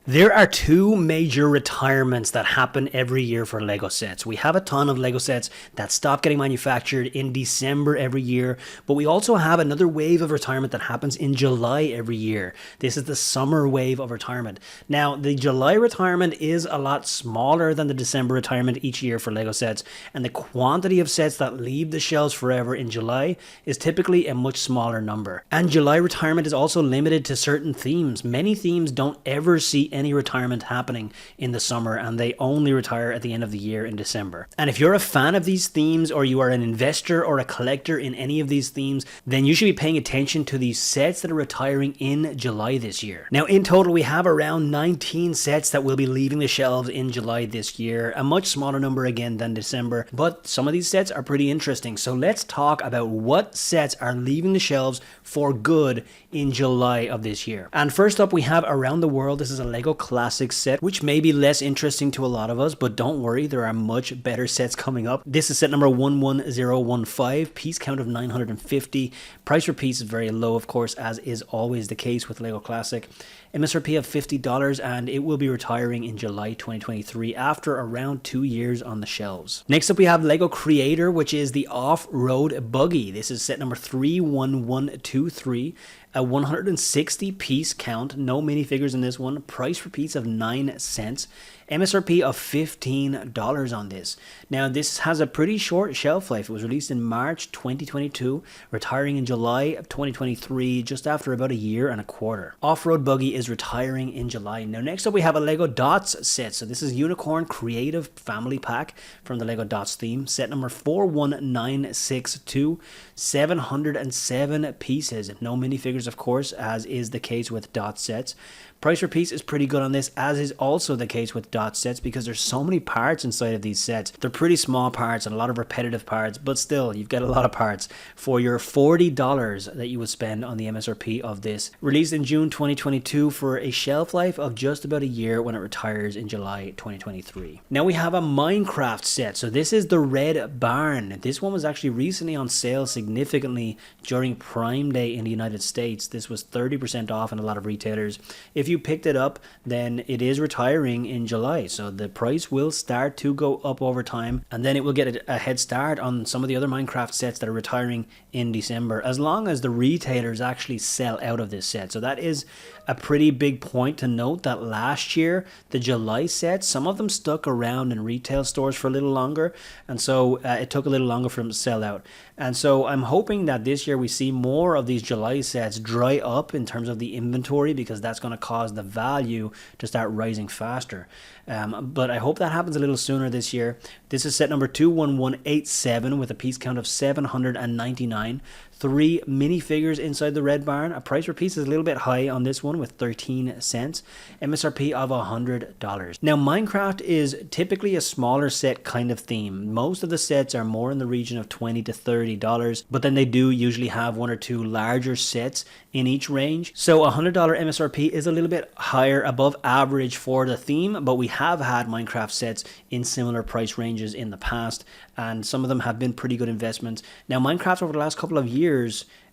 There are two major retirements that happen every year for Lego sets. We have a ton of Lego sets that stop getting manufactured in December every year, but we also have another wave of retirement that happens in July every year. This is the summer wave of retirement. Now, the July retirement is a lot smaller than the December retirement each year for Lego sets, and the quantity of sets that leave the shelves forever in July is typically a much smaller number. And July retirement is also limited to certain themes. Many themes don't ever see any retirement happening in the summer, and they only retire at the end of the year in December. And if you're a fan of these themes, or you are an investor or a collector in any of these themes, then you should be paying attention to these sets that are retiring in July this year. Now, in total, we have around 19 sets that will be leaving the shelves in July this year, a much smaller number again than December, but some of these sets are pretty interesting. So let's talk about what sets are leaving the shelves for good in July of this year. And first up, we have Around the World. This is a Lego Classic set, which may be less interesting to a lot of us, but don't worry, there are much better sets coming up. This is set number 11015, piece count of 950. Price per piece is very low, of course, as is always the case with Lego Classic. MSRP of $50, and it will be retiring in July 2023 after around 2 years on the shelves. Next up, we have Lego Creator, which is the Off-Road Buggy. This is set number 31123. A 160 piece count, no minifigures in this one, price per piece of 9 cents, MSRP of $15 on this. Now, this has a pretty short shelf life. It was released in March 2022, retiring in July of 2023, just after about a year and a quarter. Off-Road Buggy is retiring in July. Now, next up, we have a Lego Dots set. So this is Unicorn Creative Family Pack from the Lego Dots theme, set number 41962, 707 pieces. No minifigures, of course, as is the case with Dot sets. Price per piece is pretty good on this, as is also the case with Dot sets, because there's so many parts inside of these sets. They're pretty small parts and a lot of repetitive parts, but still, you've got a lot of parts for your $40 that you would spend on the MSRP of this. Released in June 2022 for a shelf life of just about a year when it retires in July 2023. Now we have a Minecraft set. So this is the Red Barn. This one was actually recently on sale significantly during Prime Day in the United States. This was 30% off in a lot of retailers. If you picked it up, then it is retiring in July, so the price will start to go up over time, and then it will get a head start on some of the other Minecraft sets that are retiring in December, as long as the retailers actually sell out of this set. So that is a pretty big point to note, that last year the July sets, some of them stuck around in retail stores for a little longer, and so it took a little longer for them to sell out. And so I'm hoping that this year we see more of these July sets dry up in terms of the inventory, because that's going to cause the value to start rising faster. But I hope that happens a little sooner this year. This is set number 21187 with a piece count of 799. 3 minifigures inside the Red Barn. A price per piece is a little bit high on this one with 13 cents. MSRP of $100. Now, Minecraft is typically a smaller set kind of theme. Most of the sets are more in the region of $20 to $30, but then they do usually have 1 or 2 larger sets in each range. So $100 MSRP is a little bit higher, above average for the theme, but we have had Minecraft sets in similar price ranges in the past, and some of them have been pretty good investments. Now, Minecraft over the last couple of years,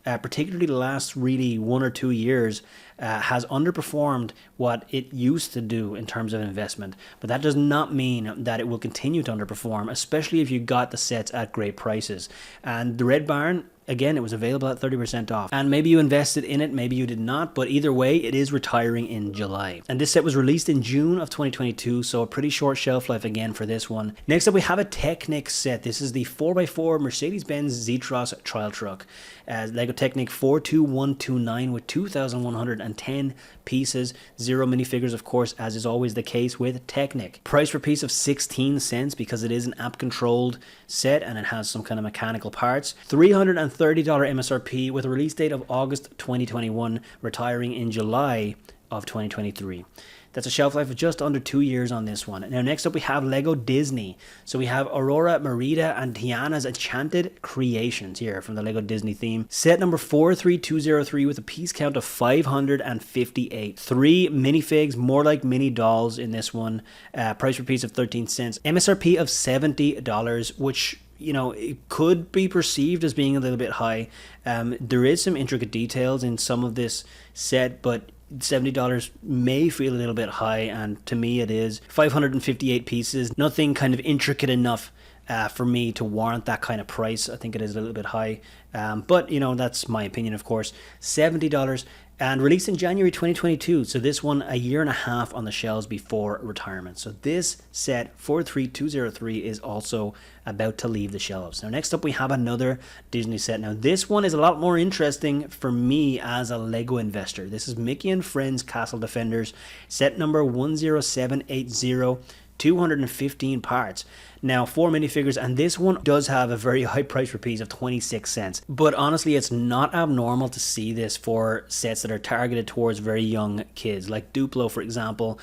particularly the last really 1 or 2 years, has underperformed what it used to do in terms of investment. But that does not mean that it will continue to underperform, especially if you got the sets at great prices. And the Red Barn, again, it was available at 30% off. And maybe you invested in it, maybe you did not, but either way, it is retiring in July. And this set was released in June of 2022, so a pretty short shelf life again for this one. Next up, we have a Technic set. This is the 4x4 Mercedes-Benz Z-Tros trial truck. Lego Technic 42129 with 2,110 pieces. 0 minifigures, of course, as is always the case with Technic. Price per piece of 16 cents because it is an app-controlled set and it has some kind of mechanical parts. $330 MSRP with a release date of August 2021, retiring in July of 2023. That's a shelf life of just under 2 years on this one. Now, next up, we have Lego Disney. So we have Aurora, Merida, and Tiana's Enchanted Creations here from the Lego Disney theme. Set number 43203 with a piece count of 558. 3 minifigs, more like mini dolls in this one. Price per piece of 13 cents. MSRP of $70, which, you know, it could be perceived as being a little bit high. There is some intricate details in some of this set, but $70 may feel a little bit high, and to me it is. 558 pieces, nothing kind of intricate enough for me to warrant that kind of price. I think it is a little bit high, but you know, that's my opinion, of course. $70 and released in January 2022. So this one a year and a half on the shelves before retirement. So this set 43203 is also about to leave the shelves. Now next up we have another Disney set. Now this one is a lot more interesting for me as a Lego investor. This is Mickey and Friends Castle Defenders, set number 10780. 215 parts. Now 4 minifigures, and this one does have a very high price per piece of 26 cents. But honestly, it's not abnormal to see this for sets that are targeted towards very young kids, like Duplo, for example.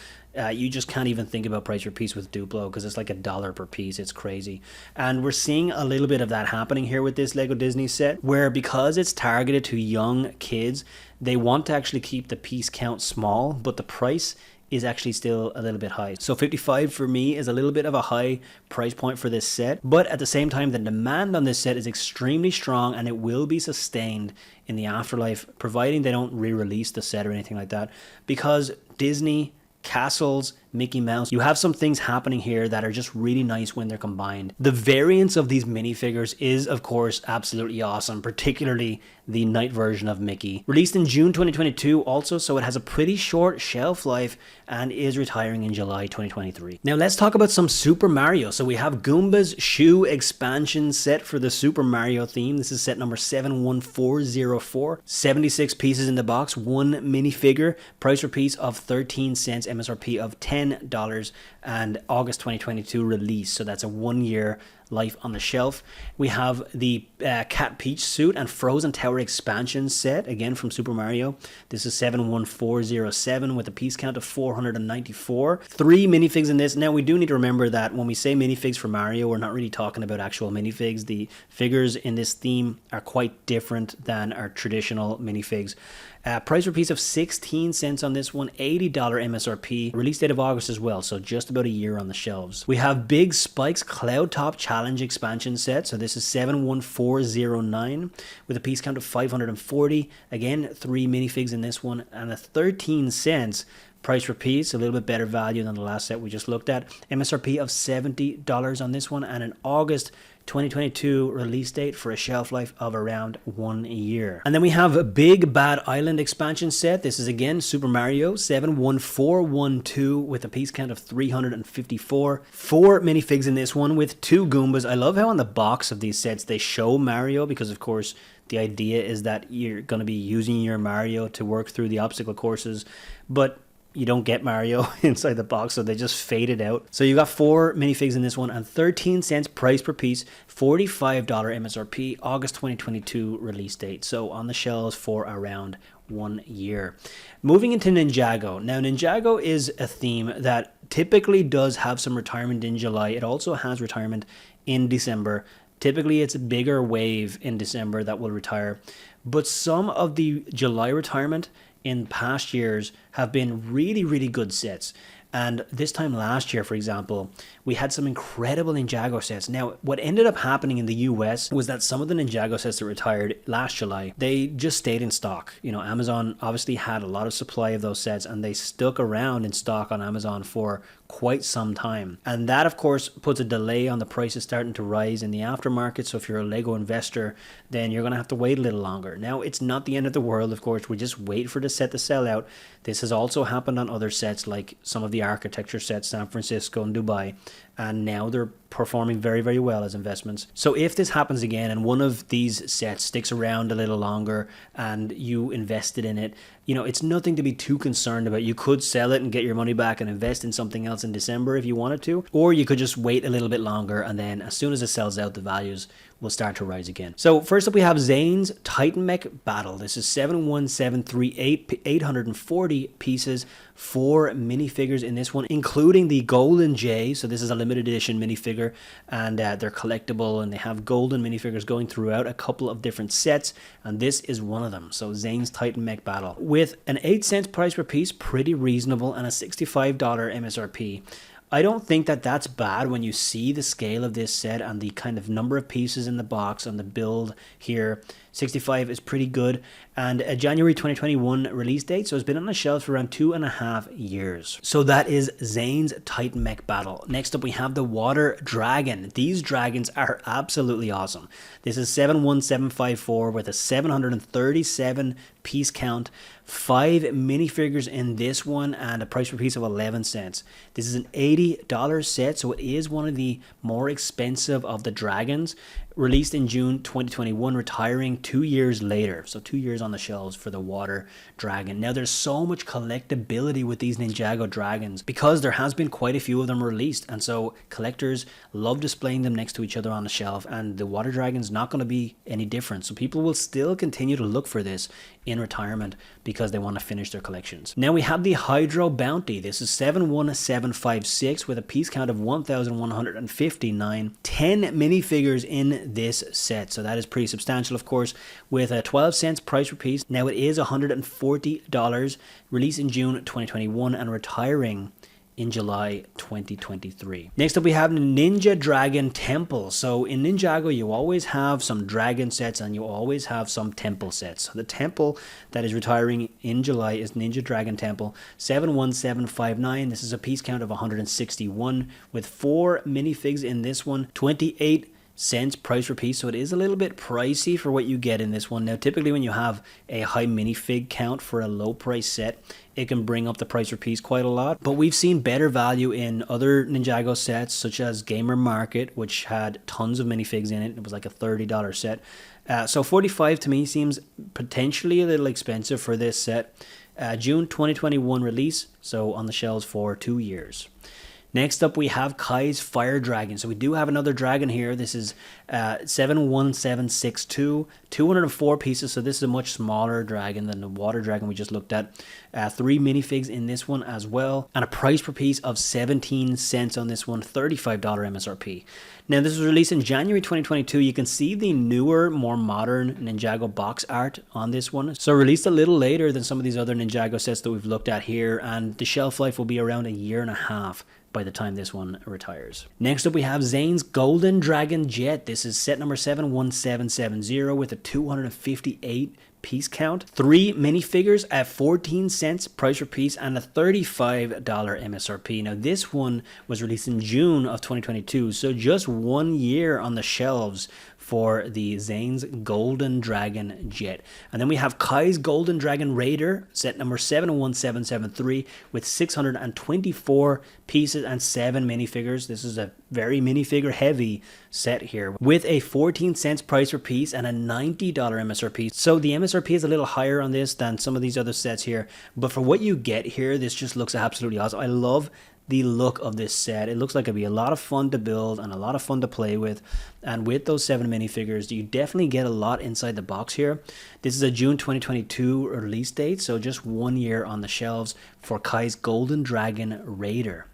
You just can't even think about price per piece with Duplo because it's like $1 per piece. It's crazy. And we're seeing a little bit of that happening here with this Lego Disney set, where because it's targeted to young kids, they want to actually keep the piece count small, but the price is actually still a little bit high. So 55 for me is a little bit of a high price point for this set, but at the same time the demand on this set is extremely strong, and it will be sustained in the afterlife, providing they don't re-release the set or anything like that, because Disney, Castles, Mickey Mouse, you have some things happening here that are just really nice when they're combined. The variance of these minifigures is of course absolutely awesome, particularly the night version of Mickey. Released in June 2022 also, so it has a pretty short shelf life and is retiring in July 2023. Now let's talk about some Super Mario. So we have Goombas Shoe expansion set for the Super Mario theme. This is set number 71404. 76 pieces in the box, 1 minifigure, price per piece of 13 cents, MSRP of $10, and August 2022 release. So that's a 1-year life on the shelf. We have the Cat Peach suit and Frozen Tower expansion set, again from Super Mario. This is 71407 with a piece count of 494. 3 minifigs in this. Now we do need to remember that when we say minifigs for Mario, we're not really talking about actual minifigs. The figures in this theme are quite different than our traditional minifigs. Price per piece of 16 cents on this one, $80 MSRP. Release date of August as well, so just about a year on the shelves. We have Big Spike's Cloud Top Challenge expansion set. So this is 71409 with a piece count of 540. Again, 3 minifigs in this one, and a 13 cents price per piece, a little bit better value than the last set we just looked at. MSRP of $70 on this one, and an August 2022 release date for a shelf life of around 1 year. And then we have a Big Bad Island expansion set. This is again Super Mario, 71412 with a piece count of 354. 4 minifigs in this one with 2 Goombas. I love how on the box of these sets they show Mario, because of course the idea is that you're going to be using your Mario to work through the obstacle courses, but you don't get Mario inside the box, so they just fade it out. So you got 4 minifigs in this one, and 13 cents price per piece, $45 MSRP, August 2022 release date. So on the shelves for around 1 year. Moving into Ninjago. Now Ninjago is a theme that typically does have some retirement in July. It also has retirement in December. Typically it's a bigger wave in December that will retire, but some of the July retirement in past years have been really, really good sets. And this time last year, for example, we had some incredible Ninjago sets. Now, what ended up happening in the US was that some of the Ninjago sets that retired last July, they just stayed in stock. You know, Amazon obviously had a lot of supply of those sets, and they stuck around in stock on Amazon for quite some time. And that, of course, puts a delay on the prices starting to rise in the aftermarket. So if you're a Lego investor, then you're going to have to wait a little longer. Now, it's not the end of the world, of course. We just wait for the set to sell out. This has also happened on other sets, like some of the architecture sets, San Francisco and Dubai, and now they're performing very, very well as investments. So if this happens again and one of these sets sticks around a little longer and you invested in it, you know, it's nothing to be too concerned about. You could sell it and get your money back and invest in something else in December if you wanted to, or you could just wait a little bit longer, and then as soon as it sells out, the values will start to rise again. So first up we have Zanes Titan Mech Battle. This is 71738, 840 pieces, 4 minifigures in this one, including the Golden J. So this is a limited edition minifigure, and they're collectible, and they have golden minifigures going throughout a couple of different sets, and this is one of them. So Zanes Titan Mech Battle with an 8 cents price per piece, pretty reasonable, and a $65 MSRP. I don't think that that's bad when you see the scale of this set and the kind of number of pieces in the box and the build here. 65 is pretty good. And a January 2021 release date, so it's been on the shelves for around 2.5 years. So that is Zane's Titan Mech Battle. Next up we have the Water Dragon. These dragons are absolutely awesome. This is 71754 with a 737 piece count, 5 minifigures in this one, and a price per piece of 11 cents. This is an $80 set, so it is one of the more expensive of the dragons. Released in June 2021, retiring 2 years later. So 2 years on the shelves for the Water Dragon. Now there's so much collectability with these Ninjago dragons because there has been quite a few of them released, and so collectors love displaying them next to each other on the shelf, and the Water Dragon's not going to be any different. So people will still continue to look for this in retirement because they want to finish their collections. Now we have the Hydro Bounty. This is 71756 with a piece count of 1159, 10 minifigures in this set, so that is pretty substantial, of course, with a 12 cents price per piece. Now it is $140, released in June 2021 and retiring in July 2023. Next up we have Ninja Dragon Temple. So in Ninjago you always have some dragon sets and you always have some temple sets. So the temple that is retiring in July is Ninja Dragon Temple 71759. This is a piece count of 161 with 4 minifigs in this one, 28 cents price per piece, so it is a little bit pricey for what you get in this one. Now typically when you have a high minifig count for a low price set, it can bring up the price per piece quite a lot, but we've seen better value in other Ninjago sets such as Gamer Market, which had tons of minifigs in it. It was like a $30 set, so 45 to me seems potentially a little expensive for this set. June 2021 release, so on the shelves for 2 years. Next up, we have Kai's Fire Dragon. So we do have another dragon here. This is 71762, 204 pieces. So this is a much smaller dragon than the Water Dragon we just looked at. 3 minifigs in this one as well. And a price per piece of 17 cents on this one, $35 MSRP. Now, this was released in January 2022. You can see the newer, more modern Ninjago box art on this one. So released a little later than some of these other Ninjago sets that we've looked at here. And the shelf life will be around 1.5 years by the time this one retires. Next up we have Zane's Golden Dragon Jet. This is set number 71770 with a 258 piece count, 3 minifigures at 14 cents price per piece and a $35 MSRP. Now this one was released in June of 2022, so just 1 year on the shelves for the Zane's Golden Dragon Jet. And then we have Kai's Golden Dragon Raider, set number 71773 with 624 pieces and 7 minifigures. This is a very minifigure heavy set here with a 14 cents price per piece and a $90 MSRP. So the MSRP is a little higher on this than some of these other sets here, but for what you get here, this just looks absolutely awesome. I love the look of this set. It looks like it'd be a lot of fun to build and a lot of fun to play with, and with those 7 minifigures you definitely get a lot inside the box here. This is a June 2022 release date, so just 1 year on the shelves for Kai's Golden Dragon Raider.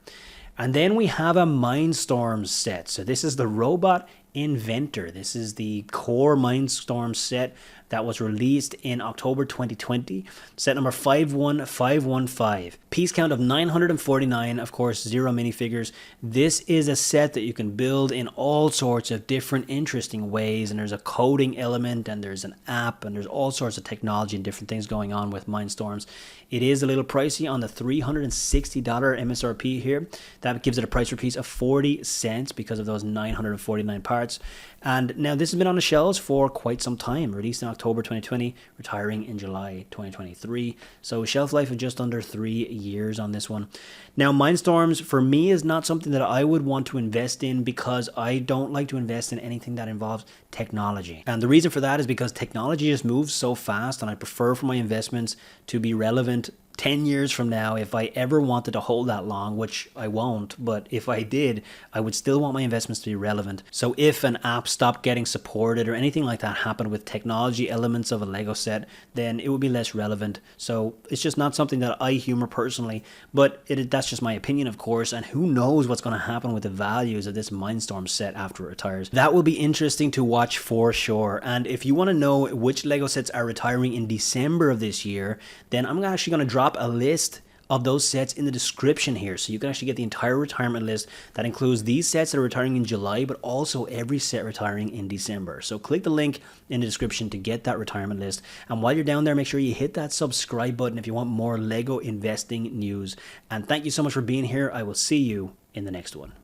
And then we have a Mindstorm set. So this is the Robot Inventor. This is the core Mindstorm set that was released in October 2020. Set number 51515. Piece count of 949, of course, 0 minifigures. This is a set that you can build in all sorts of different interesting ways, and there's a coding element, and there's an app, and there's all sorts of technology and different things going on with Mindstorms. It is a little pricey on the $360 MSRP here. That gives it a price per piece of 40 cents because of those 949 parts. And now this has been on the shelves for quite some time. Released in October 2020, retiring in July 2023. So shelf life of just under 3 years on this one. Now Mindstorms for me is not something that I would want to invest in because I don't like to invest in anything that involves technology. And the reason for that is because technology just moves so fast, and I prefer for my investments to be relevant 10 years from now. If I ever wanted to hold that long, which I won't, but if I did, I would still want my investments to be relevant. So if an app stopped getting supported or anything like that happened with technology elements of a Lego set, then it would be less relevant. So it's just not something that I humor personally, but that's just my opinion, of course, and who knows what's going to happen with the values of this Mindstorm set after it retires. That will be interesting to watch for sure. And if you want to know which Lego sets are retiring in December of this year, then I'm actually going to drop a list of those sets in the description here, so you can actually get the entire retirement list that includes these sets that are retiring in July, but also every set retiring in December. So click the link in the description to get that retirement list, and while you're down there, make sure you hit that subscribe button if you want more Lego investing news. And thank you so much for being here. I will see you in the next one.